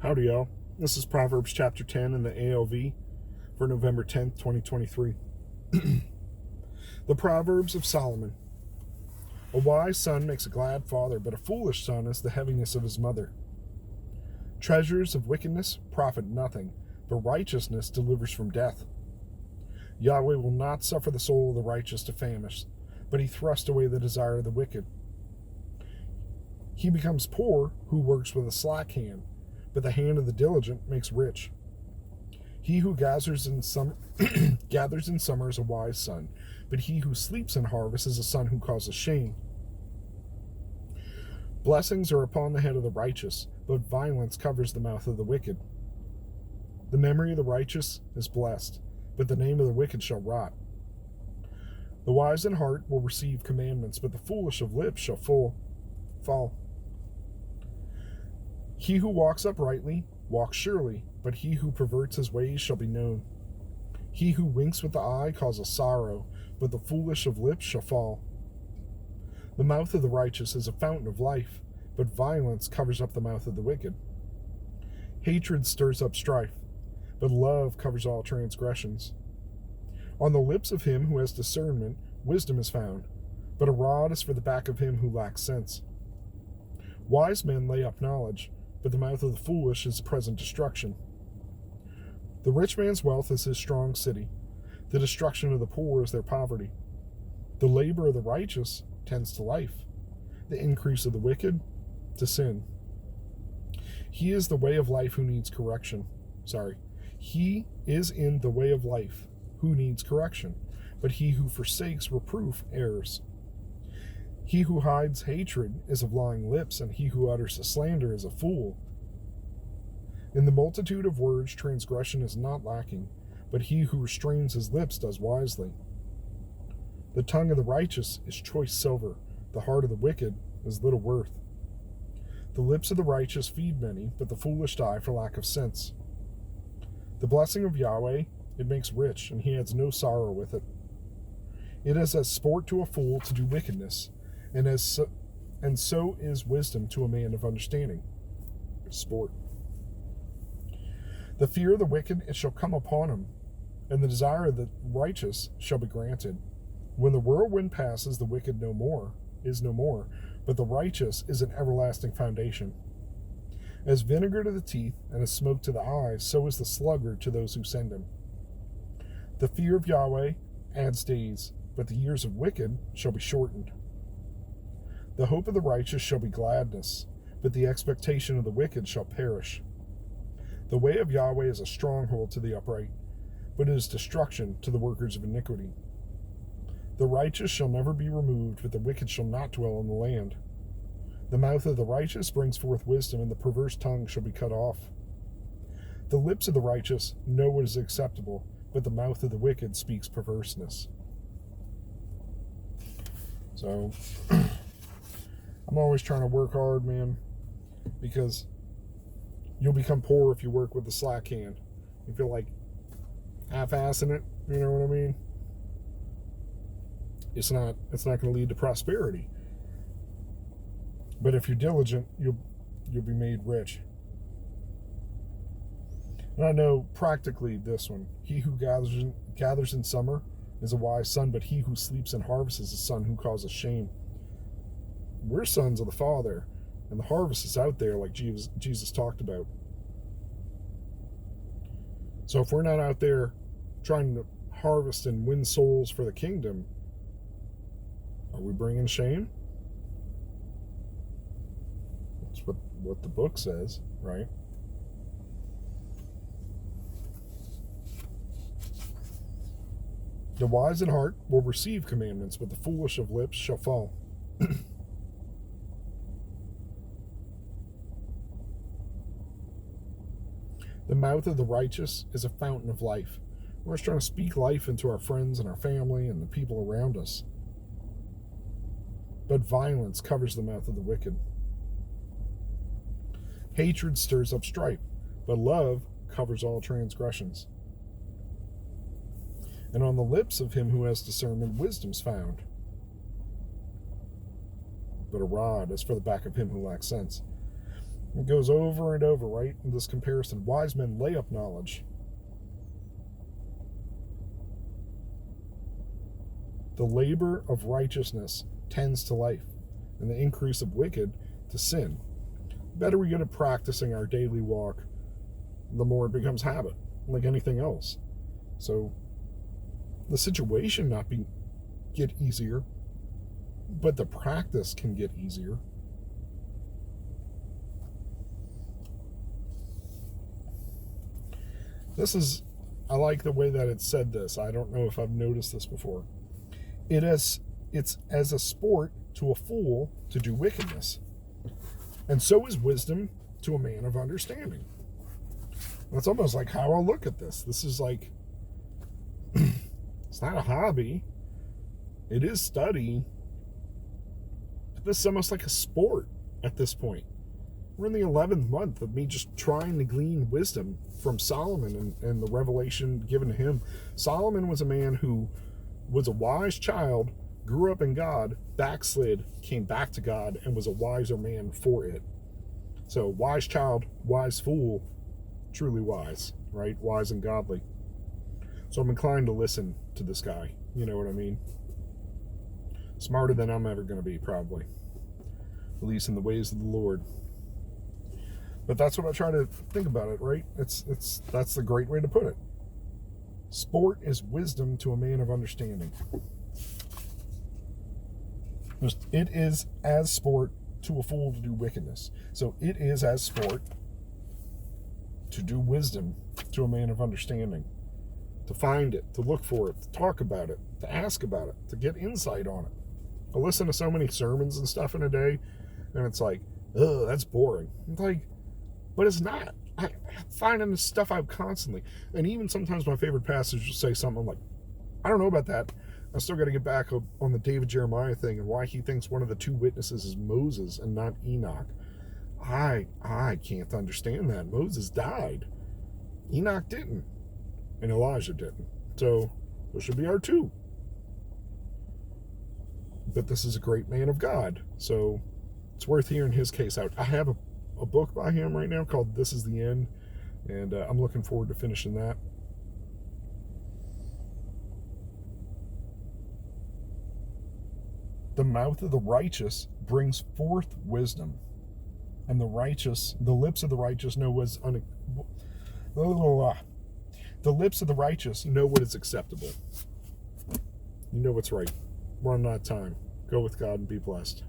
Howdy, y'all. This is Proverbs chapter 10 in the ALV for November 10th, 2023. The Proverbs of Solomon. A wise son makes a glad father, but a foolish son is the heaviness of his mother. Treasures of wickedness profit nothing, but righteousness delivers from death. Yahweh will not suffer the soul of the righteous to famish, but he thrusts away the desire of the wicked. He becomes poor who works with a slack hand, but the hand of the diligent makes rich. He who gathers in summer is a wise son, but he who sleeps in harvest is a son who causes shame. Blessings are upon the head of the righteous, but violence covers the mouth of the wicked. The memory of the righteous is blessed, but the name of the wicked shall rot. The wise in heart will receive commandments, but the foolish of lips shall fall. He who walks uprightly walks surely, but he who perverts his ways shall be known. He who winks with the eye causes sorrow, but the foolish of lips shall fall. The mouth of the righteous is a fountain of life, but violence covers up the mouth of the wicked. Hatred stirs up strife, but love covers all transgressions. On the lips of him who has discernment, wisdom is found, but a rod is for the back of him who lacks sense. Wise men lay up knowledge, but the mouth of the foolish is present destruction. The rich man's wealth is his strong city. The destruction of the poor is their poverty. The labor of the righteous tends to life. The increase of the wicked to sin. He is the way of life who needs correction. He is in the way of life who needs correction, but he who forsakes reproof errs. He who hides hatred is of lying lips, and he who utters a slander is a fool. In the multitude of words, transgression is not lacking, but he who restrains his lips does wisely. The tongue of the righteous is choice silver, the heart of the wicked is little worth. The lips of the righteous feed many, but the foolish die for lack of sense. The blessing of Yahweh, it makes rich, and he adds no sorrow with it. It is as sport to a fool to do wickedness, and so is wisdom to a man of understanding. Sport. The fear of the wicked, it shall come upon him, and the desire of the righteous shall be granted. When the whirlwind passes, the wicked is no more, but the righteous is an everlasting foundation. As vinegar to the teeth, and as smoke to the eyes, so is the sluggard to those who send him. The fear of Yahweh adds days, but the years of wicked shall be shortened. The hope of the righteous shall be gladness, but the expectation of the wicked shall perish. The way of Yahweh is a stronghold to the upright, but it is destruction to the workers of iniquity. The righteous shall never be removed, but the wicked shall not dwell in the land. The mouth of the righteous brings forth wisdom, and the perverse tongue shall be cut off. The lips of the righteous know what is acceptable, but the mouth of the wicked speaks perverseness. So, I'm always trying to work hard, man, because you'll become poor if you work with the slack hand. You feel like half-assing it, you know what I mean? It's not going to lead to prosperity. But if you're diligent, you'll be made rich. And I know practically this one. He who gathers in summer is a wise son, but he who sleeps in harvest is a son who causes shame. We're sons of the Father, and the harvest is out there like Jesus talked about. So if we're not out there trying to harvest and win souls for the kingdom, are we bringing shame? That's what the book says, right? The wise in heart will receive commandments, but the foolish of lips shall fall. The mouth of the righteous is a fountain of life. We're just trying to speak life into our friends and our family and the people around us. But violence covers the mouth of the wicked. Hatred stirs up strife, but love covers all transgressions. And on the lips of him who has discernment, wisdom's found. But a rod is for the back of him who lacks sense. It goes over and over, right? In this comparison, wise men lay up knowledge. The labor of righteousness tends to life, and the increase of wicked to sin. The better we get at practicing our daily walk, the more it becomes habit, like anything else. So the situation get easier, but the practice can get easier. I like the way that it said this. I don't know if I've noticed this before. It's as a sport to a fool to do wickedness, and so is wisdom to a man of understanding. That's almost like how I look at this. This is like, it's not a hobby. It is study. But this is almost like a sport at this point. We're in the 11th month of me just trying to glean wisdom from Solomon and the revelation given to him. Solomon was a man who was a wise child, grew up in God, backslid, came back to God, and was a wiser man for it. So wise child, wise fool, truly wise, right? Wise and godly. So I'm inclined to listen to this guy. You know what I mean? Smarter than I'm ever going to be, probably. At least in the ways of the Lord. But that's what I try to think about it, right? That's the great way to put it. Sport is wisdom to a man of understanding. It is as sport to a fool to do wickedness. So it is as sport to do wisdom to a man of understanding. To find it, to look for it, to talk about it, to ask about it, to get insight on it. I listen to so many sermons and stuff in a day, and it's like, ugh, that's boring. It's like, but it's not. I'm finding this stuff out constantly. And even sometimes my favorite passage will say something like, I don't know about that. I still got to get back on the David Jeremiah thing and why he thinks one of the two witnesses is Moses and not Enoch. I can't understand that. Moses died. Enoch didn't. And Elijah didn't. So those should be our two. But this is a great man of God. So it's worth hearing his case out. I have a book by him right now called This Is the End. And I'm looking forward to finishing that. The mouth of the righteous brings forth wisdom. And the lips of the righteous know what's the lips of the righteous know what is acceptable. You know what's right. We're on that time. Go with God and be blessed.